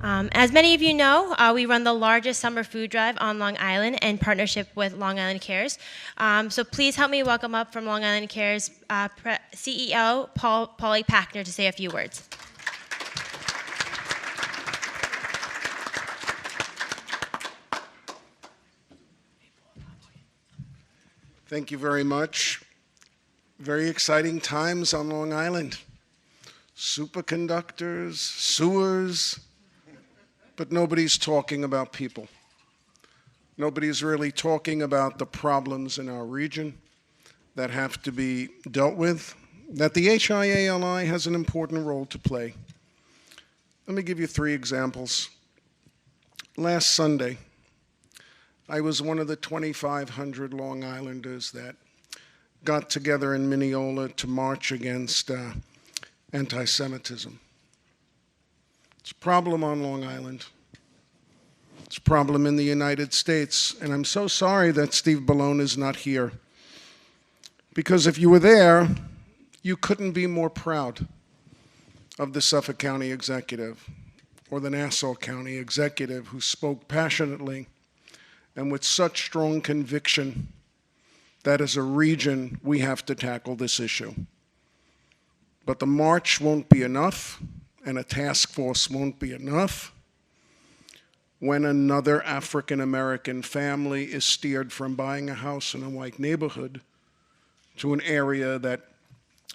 As many of you know, we run the largest summer food drive on Long Island in partnership with Long Island Cares. So please help me welcome up from Long Island Cares CEO Paule Pachter to say a few words. Thank you very much. Very exciting times on Long Island. Superconductors, sewers, but nobody's talking about people. Nobody's really talking about the problems in our region that have to be dealt with, that the HIA LI has an important role to play. Let me give you 3 examples. Last Sunday, I was one of the 2,500 Long Islanders that got together in Mineola to march against anti-Semitism. It's a problem on Long Island. It's a problem in the United States. And I'm so sorry that Steve Bellone is not here. Because if you were there, you couldn't be more proud of the Suffolk County executive or the Nassau County executive who spoke passionately and with such strong conviction that as a region, we have to tackle this issue. But the march won't be enough, and a task force won't be enough when another African-American family is steered from buying a house in a white neighborhood to an area that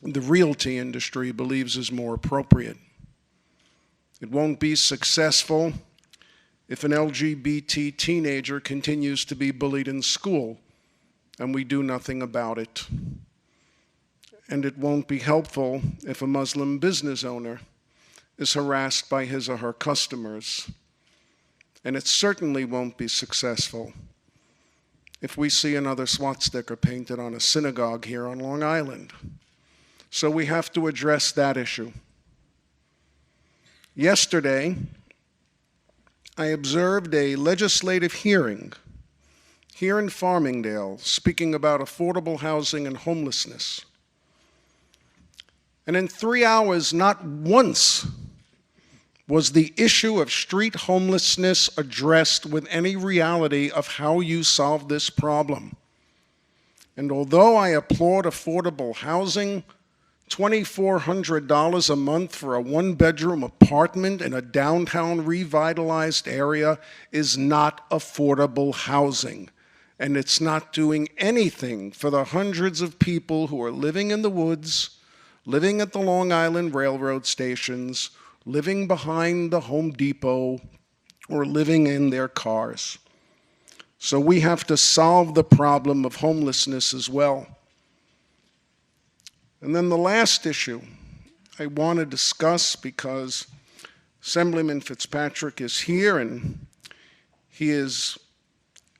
the realty industry believes is more appropriate. It won't be successful if an LGBT teenager continues to be bullied in school and we do nothing about it. And it won't be helpful if a Muslim business owner is harassed by his or her customers. And it certainly won't be successful if we see another swastika painted on a synagogue here on Long Island. So we have to address that issue. Yesterday, I observed a legislative hearing here in Farmingdale speaking about affordable housing and homelessness. And in 3 hours, not once was the issue of street homelessness addressed with any reality of how you solve this problem. And although I applaud affordable housing, $2,400 a month for a 1-bedroom apartment in a downtown revitalized area is not affordable housing. And it's not doing anything for the hundreds of people who are living in the woods, living at the Long Island Railroad stations, living behind the Home Depot, or living in their cars. So we have to solve the problem of homelessness as well. And then the last issue I want to discuss, because Assemblyman Fitzpatrick is here and he is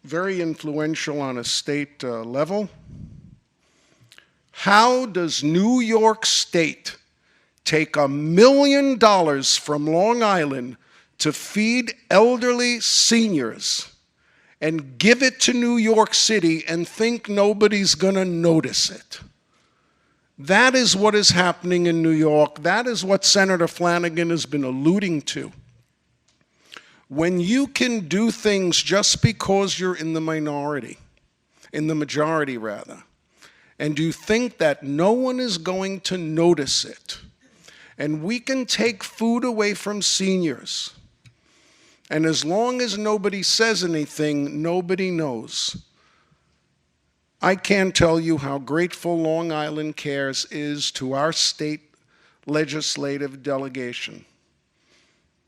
very influential on a state level. How does New York State take $1 million from Long Island to feed elderly seniors and give it to New York City and think nobody's going to notice it? That is what is happening in New York. That is what Senator Flanagan has been alluding to. When you can do things just because you're in the minority, in the majority rather, and you think that no one is going to notice it, and we can take food away from seniors, and as long as nobody says anything, nobody knows. I can't tell you how grateful Long Island Cares is to our state legislative delegation.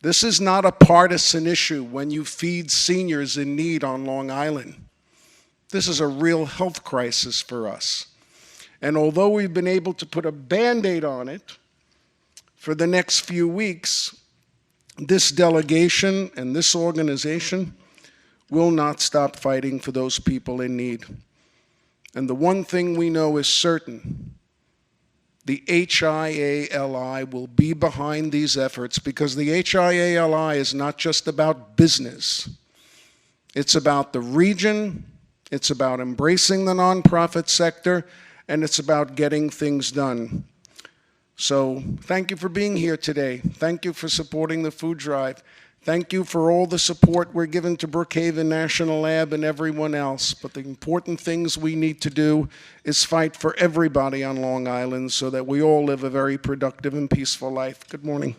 This is not a partisan issue when you feed seniors in need on Long Island. This is a real health crisis for us. And although we've been able to put a Band-Aid on it for the next few weeks, this delegation and this organization will not stop fighting for those people in need. And the one thing we know is certain: the HIA LI will be behind these efforts, because the HIA LI is not just about business. It's about the region, it's about embracing the nonprofit sector, and it's about getting things done. So thank you for being here today. Thank you for supporting the food drive. Thank you for all the support we're giving to Brookhaven National Lab and everyone else. But the important things we need to do is fight for everybody on Long Island so that we all live a very productive and peaceful life. Good morning.